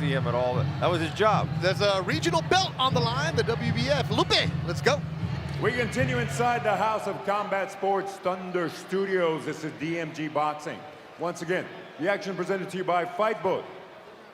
see him at all. That was his job. There's a regional belt on the line, the WBF. Lupe, let's go. We continue inside the House of Combat Sports Thunder Studios. This is DMG Boxing. Once again, the action presented to you by Fight Book.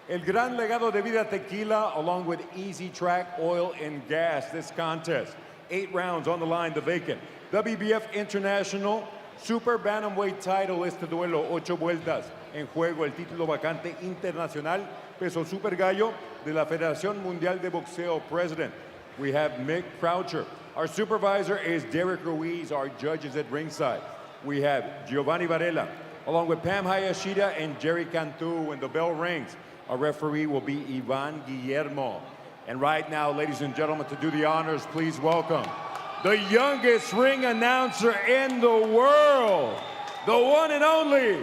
El Gran Legado de Vida Tequila, along with Easy Track Oil and Gas. This contest, 8 rounds on the line, the vacant WBF International Super Bantamweight title. Este duelo, 8 vueltas en juego. El título vacante internacional, peso super gallo de la Federación Mundial de Boxeo president. We have Mick Croucher. Our supervisor is Derek Ruiz. Our judges at ringside. We have Giovanni Varela, along with Pam Hayashida and Jerry Cantu. When the bell rings, our referee will be Ivan Guillermo. And right now, ladies and gentlemen, to do the honors, please welcome the youngest ring announcer in the world, the one and only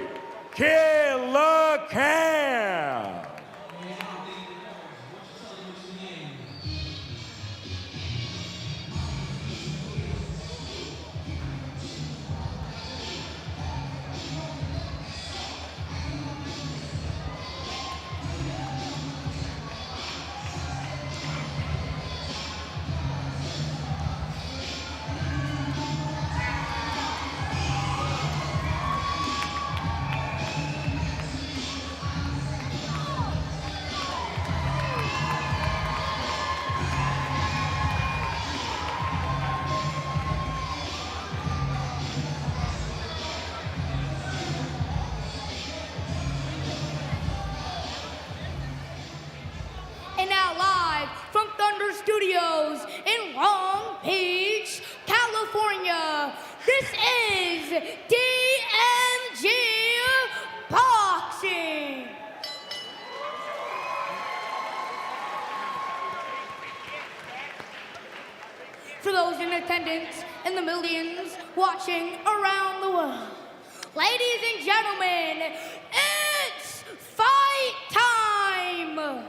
Killa Cam. And now live from Thunder Studios in Long Beach, California, this is DMG Boxing. For those in attendance and the millions watching around the world, ladies and gentlemen, it's fight time!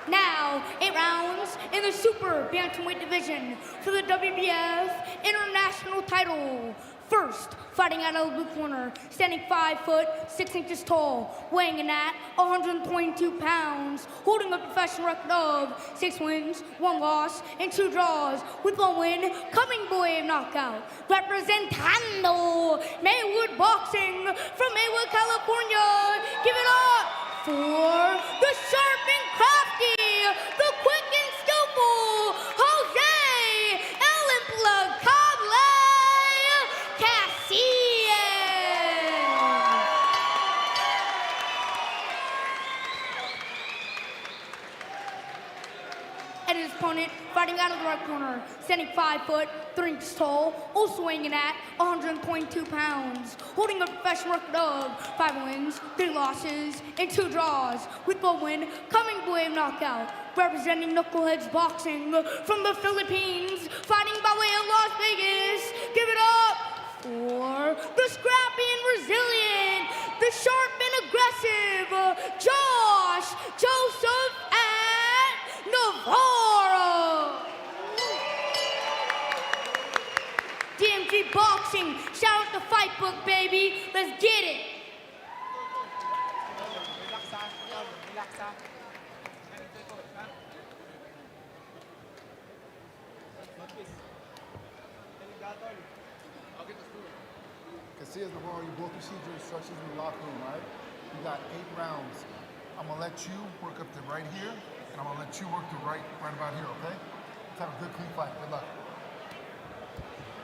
Now, 8 rounds in the Super Bantamweight division for the WBF International title. First, fighting out of the blue corner, standing 5 foot 6 inches tall, weighing in at 122 pounds, holding a professional record of 6 wins, 1 loss, and 2 draws, with 1 win coming by knockout. Representando Maywood Boxing from Maywood, California. Give it up for the sharp and crafty, the quick and skillful, Jose El Implacable Casillas. And his opponent fighting out of the right corner, standing 5 foot 3 inches tall, also weighing in at 122 pounds, holding a professional record of 5 wins, 3 losses, and 2 draws, with 1 win coming by knockout. Representing Knuckleheads Boxing from the Philippines, fighting by way of Las Vegas. Give it up for the scrappy and resilient, the sharp and aggressive, Josaphat Navarro. DMG Boxing, shout out the Fight Book, baby. Let's get it. Casillas, Navarro, you both received your instructions in the locker room, right? You got 8 rounds. I'm gonna let you work up to right here, and I'm gonna let you work to right about here, okay? Let's have a good, clean fight. Good luck.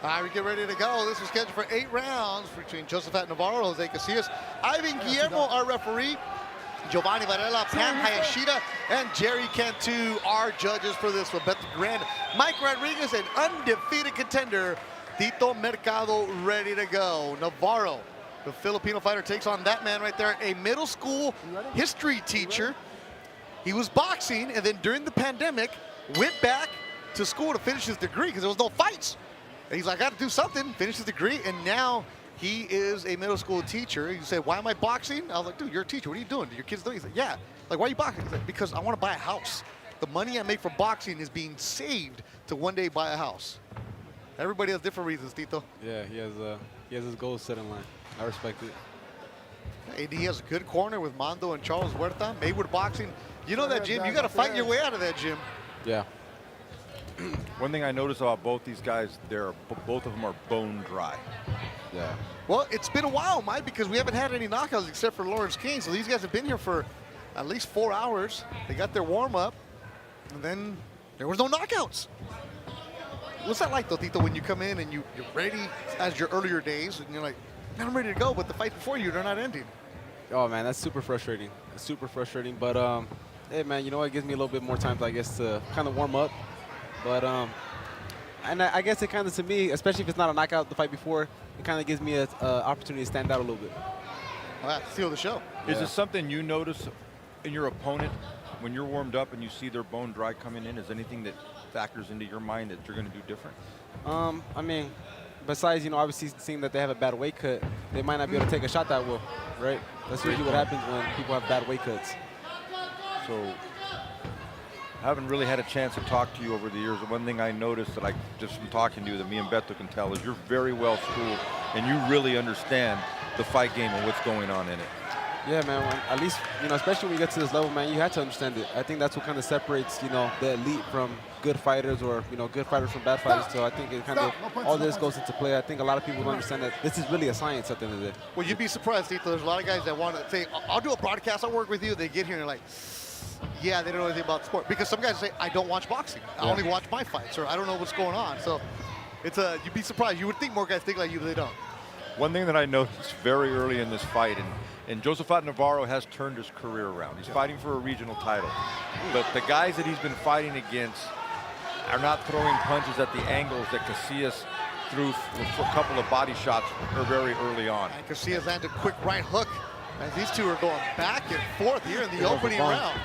All right, we get ready to go. This was scheduled for 8 rounds between Josaphat Navarro, Jose Casillas, Ivan Guillermo, our referee, Giovanni Varela, Pam Hayashida, and Jerry Cantu, our judges for this one. But the grand Mike Rodriguez, an undefeated contender, Tito Mercado, ready to go. Navarro, the Filipino fighter, takes on that man right there, a middle school history teacher. He was boxing, and then during the pandemic, went back to school to finish his degree because there was no fights. And he's like, I got to do something, finish his degree, and now he is a middle school teacher. He said, why am I boxing? I was like, dude, you're a teacher. What are you doing? Your kids doing? He's like, yeah. Like, why are you boxing? He's like, because I want to buy a house. The money I make from boxing is being saved to one day buy a house. Everybody has different reasons, Tito. Yeah, he has his goals set in line. I respect it. And he has a good corner with Mando and Charles Huerta. Maywood Boxing. You know that gym, you got to fight your way out of that gym. Yeah. One thing I noticed about both these guys, both of them are bone dry. Yeah. Well, it's been a while, Mike, because we haven't had any knockouts except for Lawrence King. So these guys have been here for at least 4 hours. They got their warm-up, and then there was no knockouts. What's that like, though, Tito, when you come in and you're ready as your earlier days, and you're like, man, I'm ready to go, but the fight before you, they're not ending? Oh, man, that's super frustrating. It's super frustrating. But, hey, man, you know what? It gives me a little bit more time, I guess, to kind of warm up. But, and I guess it kind of, to me, especially if it's not a knockout the fight before, it kind of gives me an opportunity to stand out a little bit. Well, that's steal the show. Is it something you notice in your opponent when you're warmed up and you see their bone dry coming in? Is anything that factors into your mind that you're going to do different? I mean, besides, you know, obviously seeing that they have a bad weight cut, they might not be able to take a shot that well, right? That's usually what happens when people have bad weight cuts. So, I haven't really had a chance to talk to you over the years. One thing I noticed that just from talking to you that me and Beto can tell is you're very well schooled and you really understand the fight game and what's going on in it. Yeah, man, at least, you know, especially when you get to this level, man, you have to understand it. I think that's what kind of separates, you know, the elite from good fighters, or, you know, good fighters from bad fighters. So I think it kind of, all this goes into play. I think a lot of people don't understand that this is really a science at the end of the day. Well, you'd be surprised, Tito. There's a lot of guys that want to say, I'll do a broadcast, I'll work with you. They get here and they're like, yeah, they don't know anything about sport. Because some guys say, I don't watch boxing. I only watch my fights, or I don't know what's going on. So it's you'd be surprised. You would think more guys think like you, but they don't. One thing that I noticed very early in this fight, and Josaphat Navarro has turned his career around. He's fighting for a regional title. But the guys that he's been fighting against are not throwing punches at the angles that Casillas threw for a couple of body shots very early on. And Casillas landed a quick right hook as these two are going back and forth here in the opening round.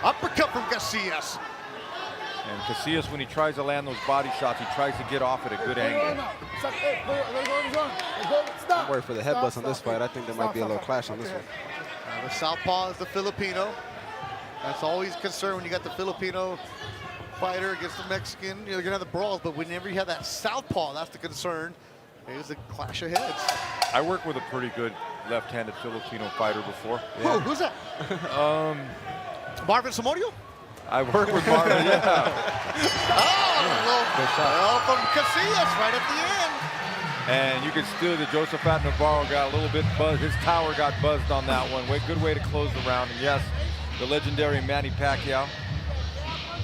Uppercut from Casillas. And Casillas, when he tries to land those body shots, he tries to get off at a good angle. I'm worried for the headbutts on this fight. I think there might be a little clash on this one. The southpaw is the Filipino. That's always a concern when you got the Filipino fighter against the Mexican. You're gonna have the brawls, but whenever you have that southpaw, that's the concern. There's a clash of heads. I worked with a pretty good left-handed Filipino fighter before. Yeah. Who's that? Marvin Samorio? I worked with Marvin, yeah. Well, from Casillas right at the end. And you can still, the Josaphat Navarro got a little bit buzzed. His tower got buzzed on that one. Good way to close the round. And yes, the legendary Manny Pacquiao.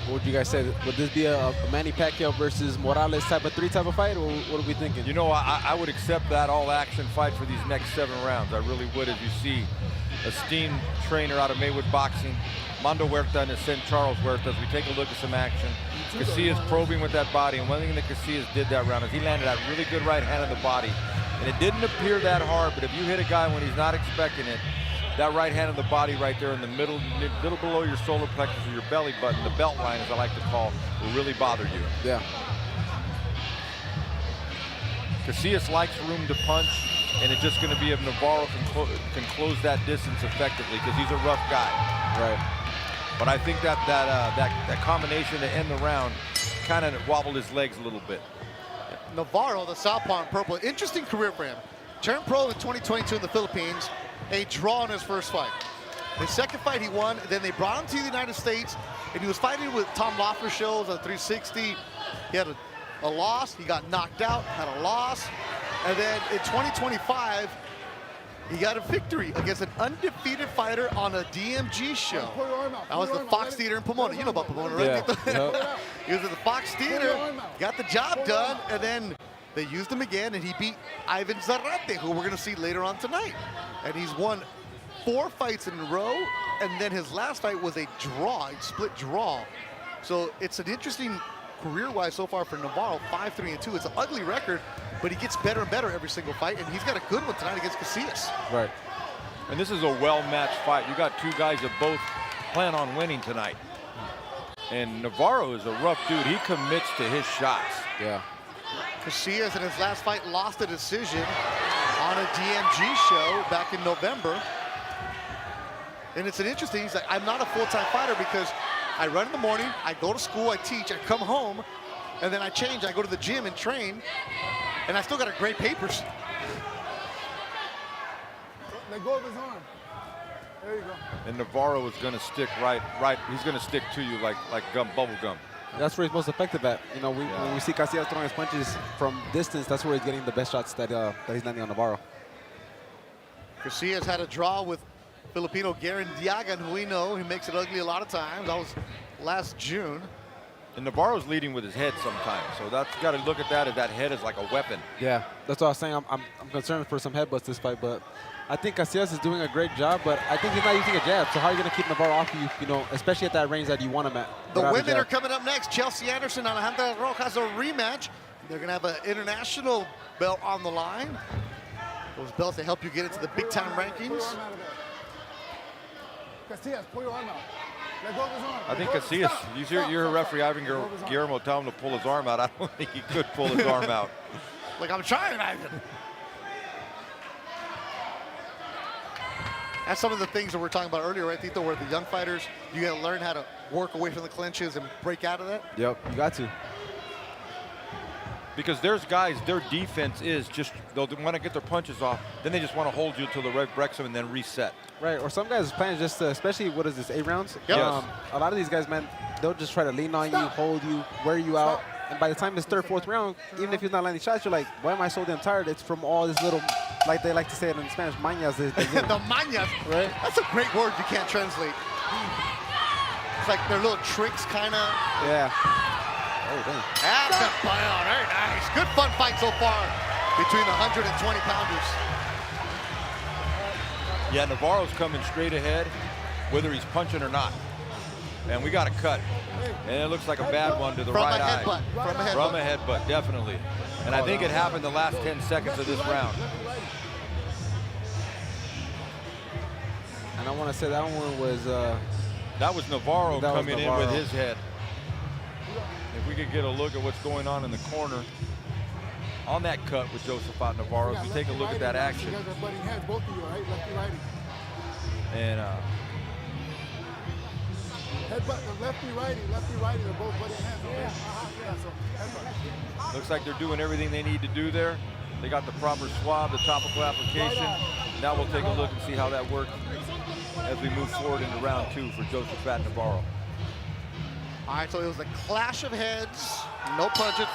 What would you guys say? Would this be a Manny Pacquiao versus Morales type of fight, or what are we thinking? You know, I would accept that all-action fight for these next 7 rounds. I really would, as you see. Esteemed trainer out of Maywood Boxing, Mando Huerta and his son Charles Huerta, as we take a look at some action. Casillas probing with that body, and one thing that Casillas did that round is he landed that really good right hand in the body. And it didn't appear that hard, but if you hit a guy when he's not expecting it, that right hand in the body right there in the middle, little below your solar plexus or your belly button, the belt line, as I like to call, will really bother you. Yeah. Casillas likes room to punch, and it's just going to be if Navarro can close that distance effectively, because he's a rough guy. Right. But I think that combination to end the round kind of wobbled his legs a little bit. Navarro, the southpaw in purple, interesting career for him. Turned pro in 2022 in the Philippines, a draw in his first fight. His second fight he won, then they brought him to the United States, and he was fighting with Tom Loeffler shows on 360. He had a loss, he got knocked out, had a loss, and then in 2025, he got a victory against an undefeated fighter on a DMG show. That was the Fox Theater in Pomona. You know about Pomona, right? Yeah. He was at the Fox Theater, got the job done, and then they used him again, and he beat Ivan Zarate, who we're going to see later on tonight. And he's won 4 fights in a row, and then his last fight was a draw, a split draw. So it's an interesting career-wise so far for Navarro, 5-3-2. It's an ugly record, but he gets better and better every single fight, and he's got a good one tonight against Casillas. Right. And this is a well-matched fight. You got 2 guys that both plan on winning tonight. And Navarro is a rough dude. He commits to his shots. Yeah. Casillas in his last fight lost a decision on a DMG show back in November. And it's an interesting, he's like, I'm not a full-time fighter because I run in the morning, I go to school, I teach, I come home, and then I change, I go to the gym and train, and I still got to grade papers. Let go of his arm. There you go. And Navarro is going to stick right. He's going to stick to you like bubble gum. That's where he's most effective at. You know, when we see Casillas throwing his punches from distance, that's where he's getting the best shots that he's landing on Navarro. Casillas had a draw with Filipino Garen Diagan, who we know he makes it ugly a lot of times. That was last June. And Navarro's leading with his head sometimes, so that's got to look at that as that head is like a weapon. Yeah, that's what I was saying. I'm concerned for some headbutts this fight, but I think Casillas is doing a great job, but I think he's not using a jab. So how are you going to keep Navarro off you, you know, especially at that range that you want him at? The women are coming up next. Chelsea Anderson, Alejandra Rojas, a rematch. They're going to have an international belt on the line. Those belts, they help you get into the big-time rankings. Pull your arm out of there. Casillas, pull your arm out. Let go of his arm. I think Casillas, you're a referee, Ivan Guillermo, tell him to pull his arm out. I don't think he could pull his arm out. Like, I'm trying, Ivan. That's some of the things that we were talking about earlier, right, Tito, where the young fighters, you got to learn how to work away from the clinches and break out of that. Yep, you got to. Because there's guys, their defense is just, they'll want to get their punches off, then they just want to hold you until the ref breaks them and then reset. Right, or some guys' plan is just to, especially, what is this, 8 rounds? Yep. Yes. A lot of these guys, man, they'll just try to lean on you, hold you, wear you out. And by the time it's 3rd, 4th round, even if he's not landing shots, you're like, why am I so damn tired? It's from all this little, like they like to say it in Spanish, mañas. The mañas. Right? That's a great word you can't translate. It's like their little tricks, kind of. Yeah. Oh, damn. Very nice. Good fun fight so far between the 120-pounders. Yeah, Navarro's coming straight ahead, whether he's punching or not. And we got a cut. And it looks like a bad one to the right eye. From a headbutt, definitely. And I think it happened the last 10 seconds of this round. And I want to say that one was... that was Navarro that was coming Navarro. in with his head. If we could get a look at what's going on in the corner on that cut with Josaphat Navarro, if we take a look at that action. You guys are butting heads, both of you, right? Lefty, righty. And Headbutt, the lefty, righty, they're both butting heads. Okay? Yeah, so headbutt. looks like they're doing everything they need to do there. They got the proper swab, the topical application. Now we'll take a look and see how that worked as we move forward into round 2 for Josaphat Navarro. All right, so it was a clash of heads, no punches,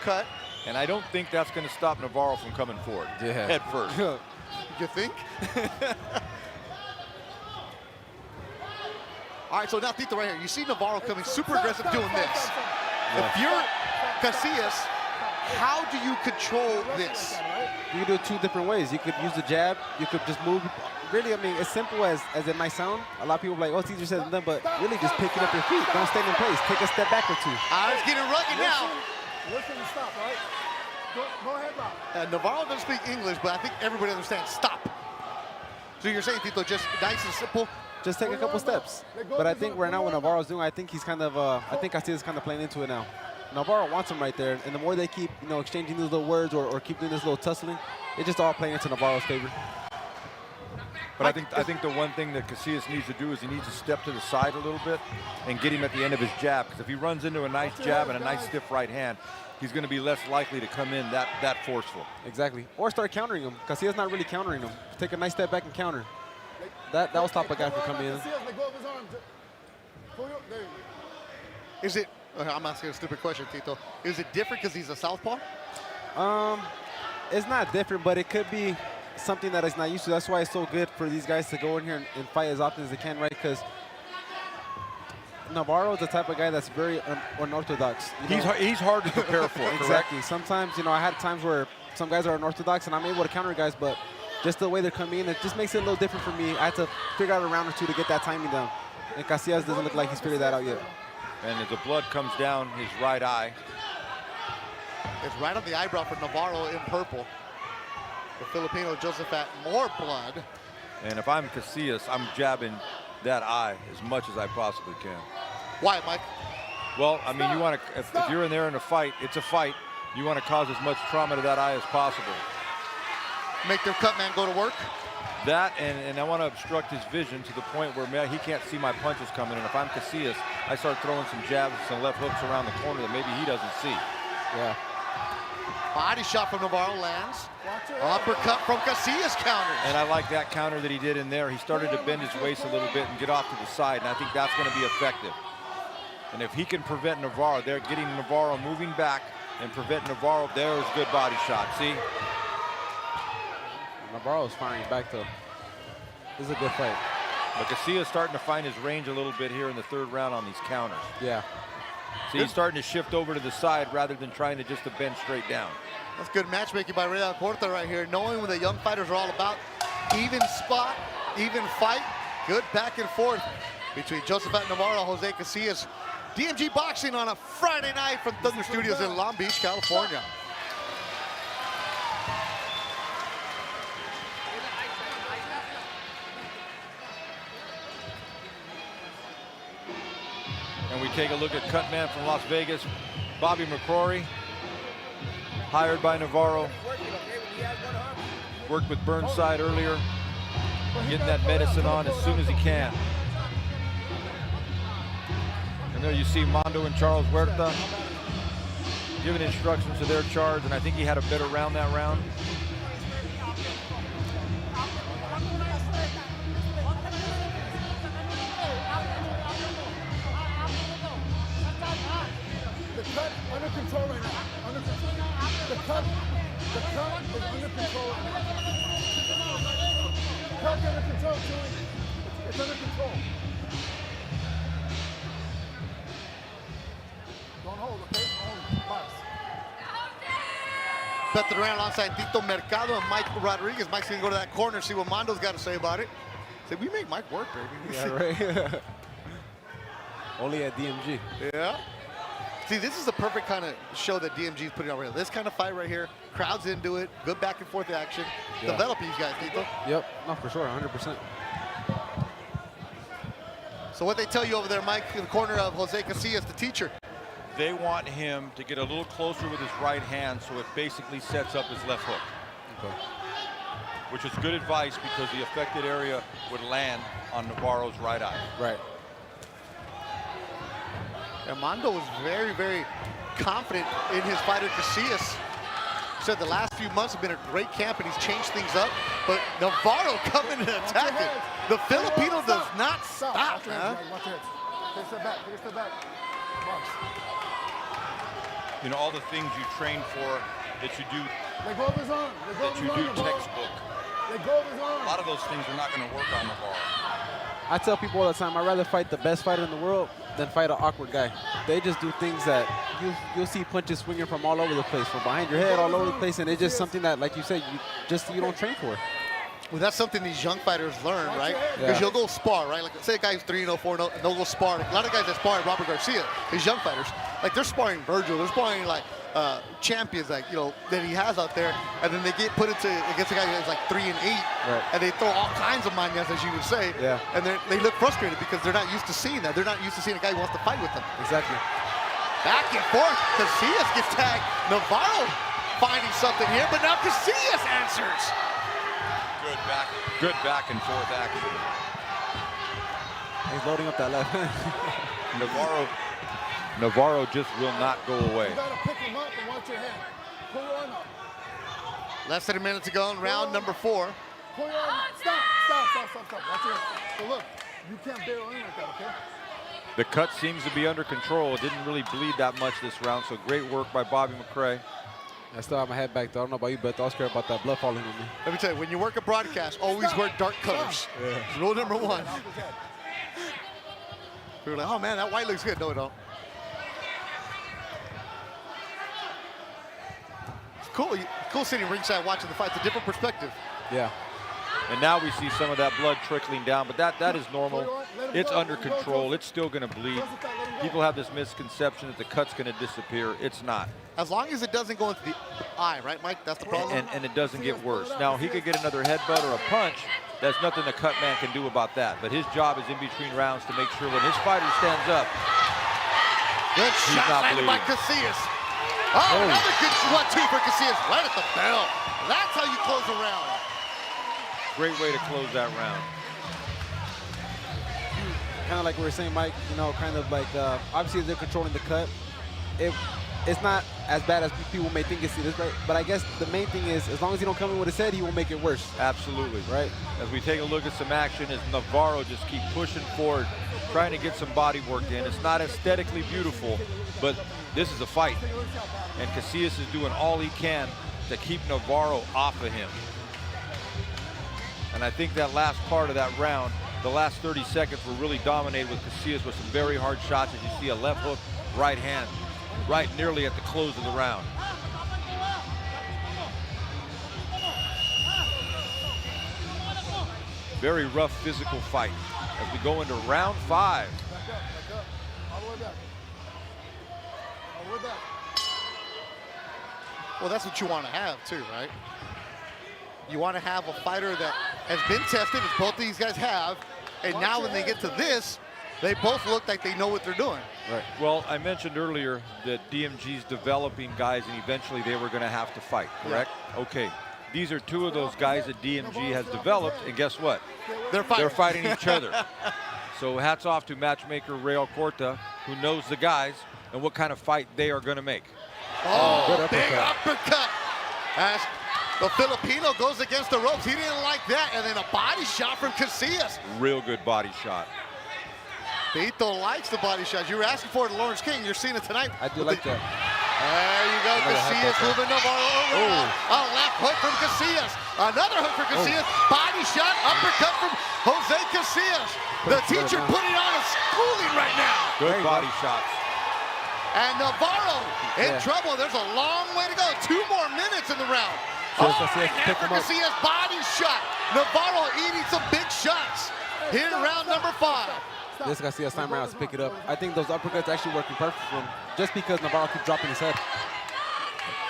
cut. And I don't think that's going to stop Navarro from coming forward. Yeah. Head first. You think? All right, so now Tito right here. You see Navarro coming super aggressive doing this. If you're Casillas, how do you control this? You can do it 2 different ways. You could use the jab. You could just move. Really, I mean, as simple as it might sound, a lot of people are like, oh, it's easier said than done, but really just picking up your feet. Don't stay in place. Take a step back or 2. It's getting rugged now. Listen and stop, all right? Go ahead, Bob. Navarro doesn't speak English, but I think everybody understands. Stop. So you're saying, Tito, just nice and simple? Just take a couple steps. But I think right now what Navarro's doing, I think he's kind of, I think Casillas is kind of playing into it now. Navarro wants him right there, and the more they keep, you know, exchanging these little words or keep doing this little tussling, it's just all playing into Navarro's favor. But I think the one thing that Casillas needs to do is he needs to step to the side a little bit and get him at the end of his jab. Because if he runs into a nice jab and a nice stiff right hand, he's going to be less likely to come in that forceful. Exactly. Or start countering him. Casillas not really countering him. Take a nice step back and counter. That will stop a guy from coming in. Let go of his arm. Pull your, there you go. Is it, I'm asking a stupid question, Tito. Is it different because he's a southpaw? It's not different, but it could be something that he's not used to. That's why it's so good for these guys to go in here and fight as often as they can, right? Because Navarro is the type of guy that's very unorthodox. He's hard to prepare for, correct? Exactly. Sometimes, you know, I had times where some guys are unorthodox and I'm able to counter guys, but just the way they're coming in, it just makes it a little different for me. I had to figure out a round or 2 to get that timing down. And Casillas doesn't look like he's figured that out yet. And as the blood comes down his right eye. It's right on the eyebrow for Navarro in purple. The Filipino Josaphat, more blood. And if I'm Casillas, I'm jabbing that eye as much as I possibly can. Why, Mike? Well, I mean, you want to, if you're in there in a fight, it's a fight. You want to cause as much trauma to that eye as possible. Make their cut man go to work? That, and I want to obstruct his vision to the point where he can't see my punches coming. And if I'm Casillas, I start throwing some jabs and left hooks around the corner that maybe he doesn't see. Yeah. Body shot from Navarro lands. Uppercut from Casillas counters. And I like that counter that he did in there. He started to bend his waist a little bit and get off to the side, and I think that's going to be effective. And if he can prevent Navarro, they're getting Navarro moving back and prevent Navarro. There's good body shot, see? Navarro's firing back, though. This is a good fight. But Casillas starting to find his range a little bit here in the third round on these counters. Yeah. See, he's starting to shift over to the side rather than trying to just to bend straight down. That's good matchmaking by Relive right here, knowing what the young fighters are all about. Even spot, even fight. Good back and forth between Josaphat Navarro, Jose Casillas. DMG Boxing on a Friday night from Thunder Studios in Long Beach, California. And we take a look at Cutman from Las Vegas, Bobby McCrory, hired by Navarro. Worked with Burnside earlier, getting that medicine on as soon as he can. And there you see Mondo and Charles Huerta giving instructions to their charge, and I think he had a better round that round. The cut under control right now. Under control. The cut is under control right now. The cut's under control, Chewy. It's under control. Don't hold, okay? Don't hold. Box. Put it around alongside Tito Mercado and Mike Rodriguez. Mike's gonna go to that corner, see what Mondo's got to say about it. Say, we make Mike work, baby. Yeah, right. Only at DMG. Yeah. See, this is the perfect kind of show that DMG is putting on right. This kind of fight right here, crowds into it, good back and forth action. Yeah. Develop these guys, Tito. Yep, no, for sure, 100%. So what they tell you over there, Mike, in the corner of Jose Casillas, the teacher. They want him to get a little closer with his right hand so it basically sets up his left hook. Okay. Which is good advice because the affected area would land on Navarro's right eye. Right. And Mondo was very, very confident in his fighter Casillas. Said the last few months have been a great camp and he's changed things up. But Navarro coming and attacking. The Filipino does not stop. Watch your heads, Mike. Watch your heads. Take a step back. Take a step back. Box. You know, all the things you train for that you do, Let go of his arm. Let go of that his you arm. do textbook. Let go of his arm. A lot of those things are not going to work on Navarro. I tell people all the time, I'd rather fight the best fighter in the world than fight an awkward guy. They just do things that you'll see punches swinging from all over the place, from behind your head, all over the place, and it's just something that, like you said, you don't train for. Well, that's something these young fighters learn, right? Because Yeah. you'll go spar, right? Like, say a guy's 3-0, 4-0, and they'll go spar. Like, a lot of guys that spar Robert Garcia, these young fighters, like they're sparring Virgil, they're sparring like champions, like, you know, that he has out there, and then they get put into against a guy who's like 3-8, Right. and they throw all kinds of mañas, as you would say, Yeah. and they look frustrated because they're not used to seeing that. They're not used to seeing a guy who wants to fight with them. Exactly. Back and forth, Casillas gets tagged. Navarro finding something here, but now Casillas answers. Good back and forth action. He's loading up that left. Navarro just will not go away. You gotta pick him up and watch your hand. Pull your arm up. Less than a minute to go in round number 4. Pull your arm up. Stop. Watch your hand. So look, you can't barrel in like that, okay? The cut seems to be under control. It didn't really bleed that much this round, so great work by Bobby McCray. I still have my head back, though. I don't know about you, but I was scared about that blood falling on me. Let me tell you, when you work a broadcast, always wear dark colors. It's rule number 1. We were like, oh man, that white looks good. No, it don't. It's cool. Cool sitting ringside watching the fight. It's a different perspective. Yeah. And now we see some of that blood trickling down, but that is normal. It's under control. It's still going to bleed. People have this misconception that the cut's going to disappear. It's not. As long as it doesn't go into the eye, right, Mike? That's the problem. And it doesn't get worse. Now, he could get another headbutt or a punch. There's nothing the cut man can do about that. But his job is in between rounds to make sure when his fighter stands up, Good he's shot not landed by bleeding. Casillas. Oh, another good 1-2 for Casillas. Right at the bell. That's how you close a round. Great way to close that round. Kind of like we were saying, Mike, you know, kind of like, obviously they're controlling the cut. It's not as bad as people may think it is, right? But I guess the main thing is, as long as he don't come in with his head, he will make it worse. Absolutely. Right. As we take a look at some action, as Navarro just keep pushing forward, trying to get some body work in. It's not aesthetically beautiful, but this is a fight. And Casillas is doing all he can to keep Navarro off of him. And I think that last part of that round, the last 30 seconds were really dominated with Casillas with some very hard shots. As you see, a left hook, right hand, right nearly at the close of the round. Very rough physical fight as we go into round 5. Back up, all the way back. All the way back. Well, that's what you want to have too, right? You want to have a fighter that has been tested, as both of these guys have, and now when they get to this, they both look like they know what they're doing. Right. Well, I mentioned earlier that DMG's developing guys and eventually they were going to have to fight, correct? Yeah. Okay. These are two of those guys that DMG has developed, and guess what? They're fighting each other. So hats off to matchmaker Rael Corta, who knows the guys and what kind of fight they are going to make. Oh, big uppercut. As the Filipino goes against the ropes. He didn't like that. And then a body shot from Casillas. Real good body shot. Tito likes the body shots. You were asking for it, Lawrence King. You're seeing it tonight. I do like that. There you go, Casillas moving Navarro over. A left hook from Casillas. Another hook from Casillas. Body shot, uppercut from Jose Casillas. The teacher putting on a schooling right now. Good body shots. And Navarro in trouble. There's a long way to go. 2 more minutes in the round. Right now for Casillas, body shot. Navarro eating some big shots here in round number 5. This Casillas time around to pick it up. I think those uppercuts actually working perfect for him, just because Navarro keeps dropping his head.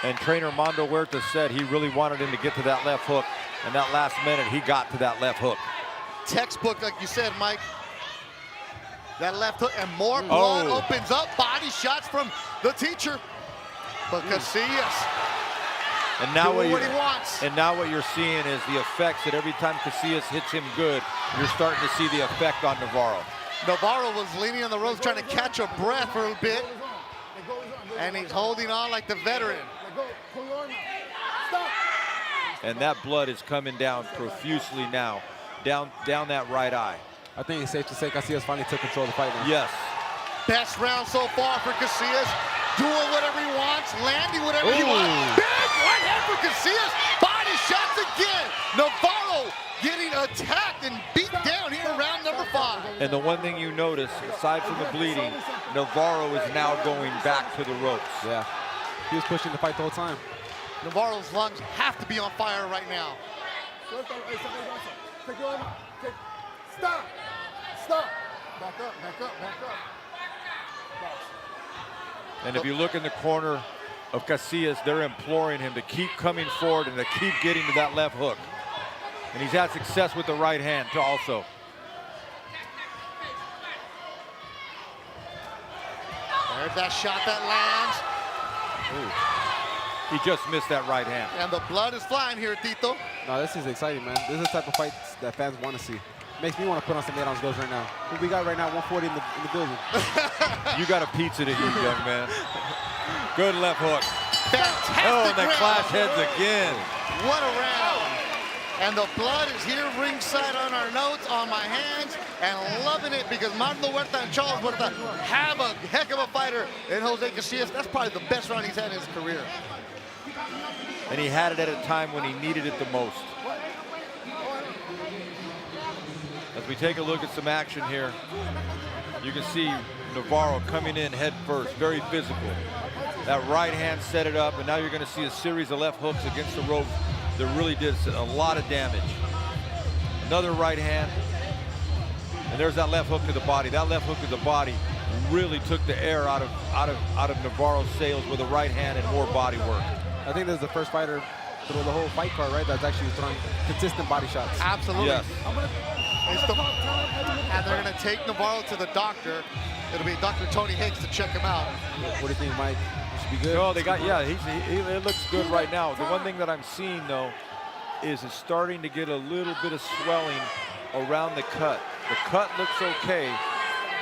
And trainer Mando Huerta said he really wanted him to get to that left hook, and that last minute he got to that left hook. Textbook, like you said, Mike. That left hook, and more blood opens up. Body shots from the teacher. But Casillas and now doing what he wants. And now what you're seeing is the effects that every time Casillas hits him good, you're starting to see the effect on Navarro. Navarro was leaning on the ropes trying to catch a breath for a bit. And he's holding on like the veteran. And that blood is coming down profusely now, down that right eye. I think it's safe to say Casillas finally took control of the fight now. Yes. Best round so far for Casillas. Doing whatever he wants, landing whatever he wants. Big right hand for Casillas. Body shots again. Navarro getting attacked and beat down here in round number 5. And the one thing you notice, aside from the bleeding, Navarro is now going back to the ropes. Yeah. He was pushing the fight the whole time. Navarro's lungs have to be on fire right now. Stop. Stop. Back up, back up, back up. And if you look in the corner of Casillas, they're imploring him to keep coming forward and to keep getting to that left hook. And he's had success with the right hand too also. There's that shot that lands. He just missed that right hand. And the blood is flying here, Tito. No, this is exciting, man. This is the type of fight that fans want to see. Makes me want to put on some 8-ounce gloves right now. Who we got right now? 140 in the building. You got a pizza to eat, young man. Good left hook. Fantastic and they round. clash heads again. What a round. And the blood is here ringside on our notes, on my hands, and loving it because Mando Huerta and Charles Huerta have a heck of a fighter in Jose Casillas. That's probably the best round he's had in his career. And he had it at a time when he needed it the most. As we take a look at some action here, you can see Navarro coming in head first, very physical. That right hand set it up, and now you're going to see a series of left hooks against the ropes that really did a lot of damage. Another right hand, and there's that left hook to the body. That left hook to the body really took the air out of Navarro's sails with a right hand and more body work. I think this is the first fighter through the whole fight card, right, that's actually throwing consistent body shots. Absolutely. Yes. And they're going to take Navarro to the doctor. It'll be Dr. Tony Hicks to check him out. What do you think, Mike? Should be good? No, they got, yeah, it looks good right now. The one thing that I'm seeing, though, is it's starting to get a little bit of swelling around the cut. The cut looks okay,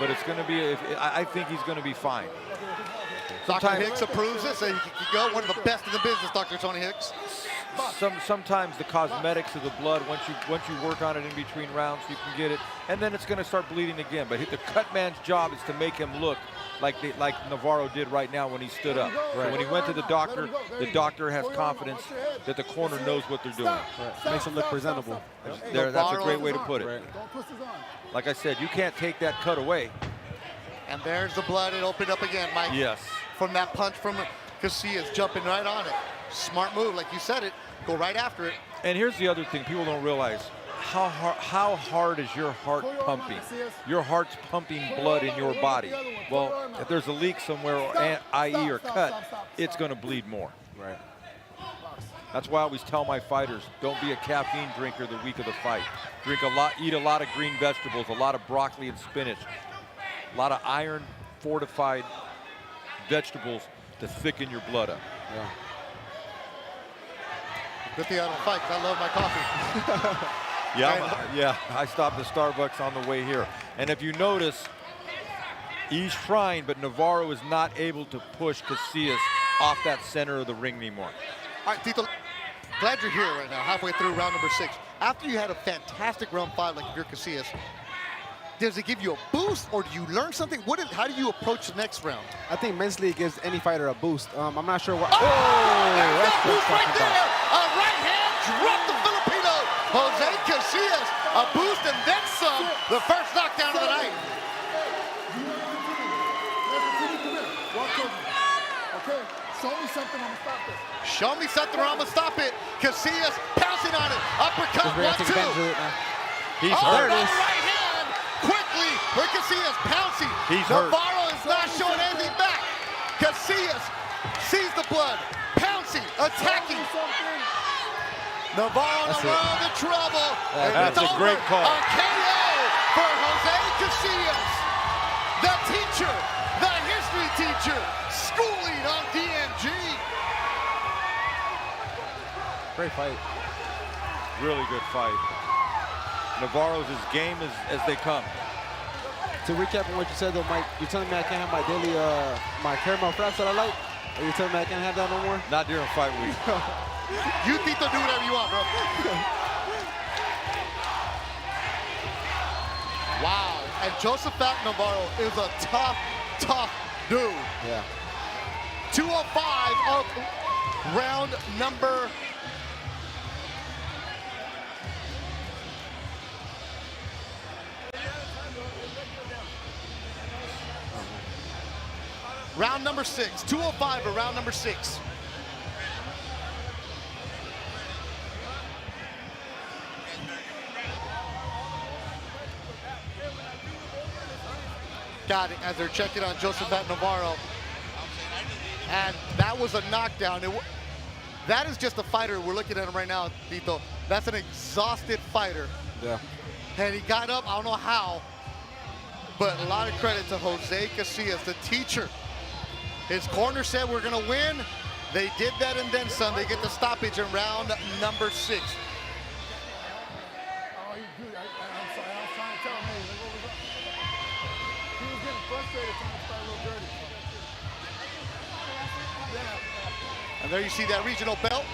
but it's going to be, I think he's going to be fine. Dr. Hicks approves it, so you can go. One of the best in the business, Dr. Tony Hicks. Sometimes the cosmetics of the blood, once you work on it in between rounds, you can get it, and then it's going to start bleeding again. But the cut man's job is to make him look like Navarro did right now when he stood up. So when he went to the doctor has confidence that the corner knows what they're doing. Makes him look presentable. That's a great way to put it. Don't twist his arm. Like I said, you can't take that cut away. And there's the blood. It opened up again, Mike. Yes. From that punch from Casillas, jumping right on it. Smart move, like you said it. Go right after it. And here's the other thing people don't realize. How hard is your heart pumping? Your heart's pumping blood in your body. Well, if there's a leak somewhere, or i.e. or cut, it's going to bleed more. Right. That's why I always tell my fighters, don't be a caffeine drinker the week of the fight. Drink a lot, eat a lot of green vegetables, a lot of broccoli and spinach, a lot of iron fortified vegetables to thicken your blood up. Yeah. Good thing I don't fight, 'cause I love my coffee. Yeah, I stopped at Starbucks on the way here. And if you notice, he's trying, but Navarro is not able to push Casillas off that center of the ring anymore. All right, Tito, glad you're here right now, halfway through round number 6. After you had a fantastic round 5 like your Casillas, does it give you a boost, or do you learn something? How do you approach the next round? I think mentally it gives any fighter a boost. I'm not sure what. There's that boost right there. A right hand drop the Filipino. Jose Casillas, a boost and then some. The first knockdown of the night. Okay, show me something, I'm gonna stop this. Show me something or I'm gonna stop it. Casillas pouncing on it. Uppercut, 1-2. He's hurt. hurt. Right hand. Quickly, look Casillas pouncing. He's hurt. Navarro is not showing anything back. Casillas sees the blood. Pouncing, attacking. Navarro on the road to trouble. That's a great call. A KO for Jose Casillas. The teacher, the history teacher, schooling on DMG. Great fight. Really good fight. Navarro's as game as they come. To recap on what you said though, Mike, you're telling me I can't have my daily, my caramel fraps that I like? Are you telling me I can't have that no more? Not during fight week. You Tito, do whatever you want, bro. Wow, and Josaphat Navarro is a tough dude. Yeah. 205 of round number round number 6. 205 of round number 6. Got it, as they're checking on Josaphat Navarro. And that was a knockdown. That is just a fighter. We're looking at him right now, Tito. That's an exhausted fighter. Yeah. And he got up, I don't know how, but a lot of credit to Jose Casillas, the teacher. His corner said we're gonna win. They did that and then some. They get the stoppage in round number 6. Oh, you good. I'm sorry, I was trying to tell him, hey, look what was up. He was getting frustrated trying to start a little dirty. Yeah. And there you see that regional belt.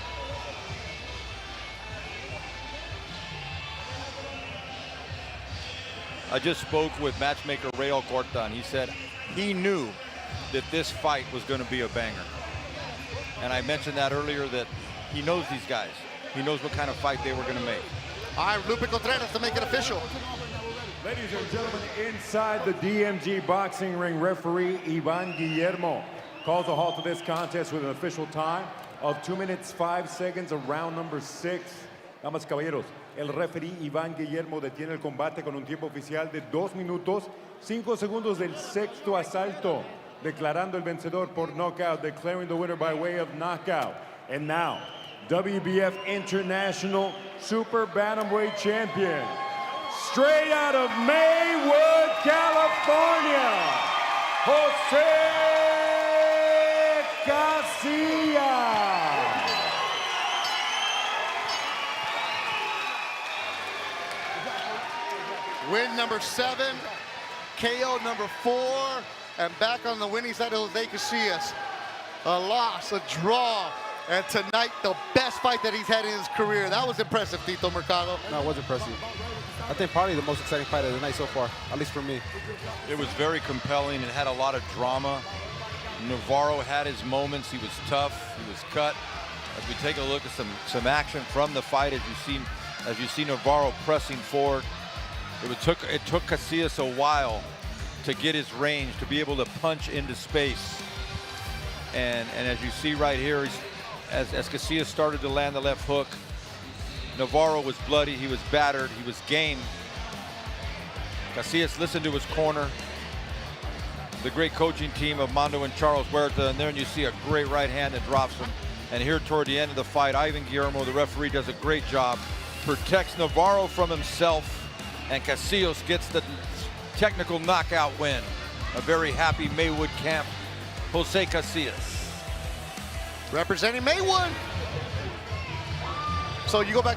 I just spoke with matchmaker Rael Cortan. He said he knew that this fight was going to be a banger. And I mentioned that earlier, that he knows these guys. He knows what kind of fight they were going to make. All right, Lupe Contreras to make it official. Ladies and gentlemen, inside the DMG Boxing Ring, referee Ivan Guillermo calls a halt to this contest with an official time of 2 minutes, 5 seconds of round number 6. Damas y caballeros, el referee Iván Guillermo detiene el combate con un tiempo oficial de 2 minutos, 5 segundos del sexto asalto, declarando el vencedor por knockout, declaring the winner by way of knockout. And now, WBF International Super Bantamweight Champion, straight out of Maywood, California, Jose Casillas. Win number 7, KO number 4. And back on the winning side of Jose Casillas. A loss, a draw, and tonight the best fight that he's had in his career. That was impressive, Tito Mercado. No, it was impressive. I think probably the most exciting fight of the night so far, at least for me. It was very compelling. It had a lot of drama. Navarro had his moments. He was tough. He was cut. As we take a look at some action from the fight, as you see Navarro pressing forward, it took Casillas a while to get his range, to be able to punch into space. And as you see right here, as Casillas started to land the left hook, Navarro was bloody, he was battered, he was game. Casillas listened to his corner. The great coaching team of Mando and Charles Huerta, and then you see a great right hand that drops him. And here toward the end of the fight, Ivan Guillermo, the referee, does a great job. Protects Navarro from himself, and Casillas gets the technical knockout win. A very happy Maywood camp, Jose Casillas. Representing Maywood. So you go back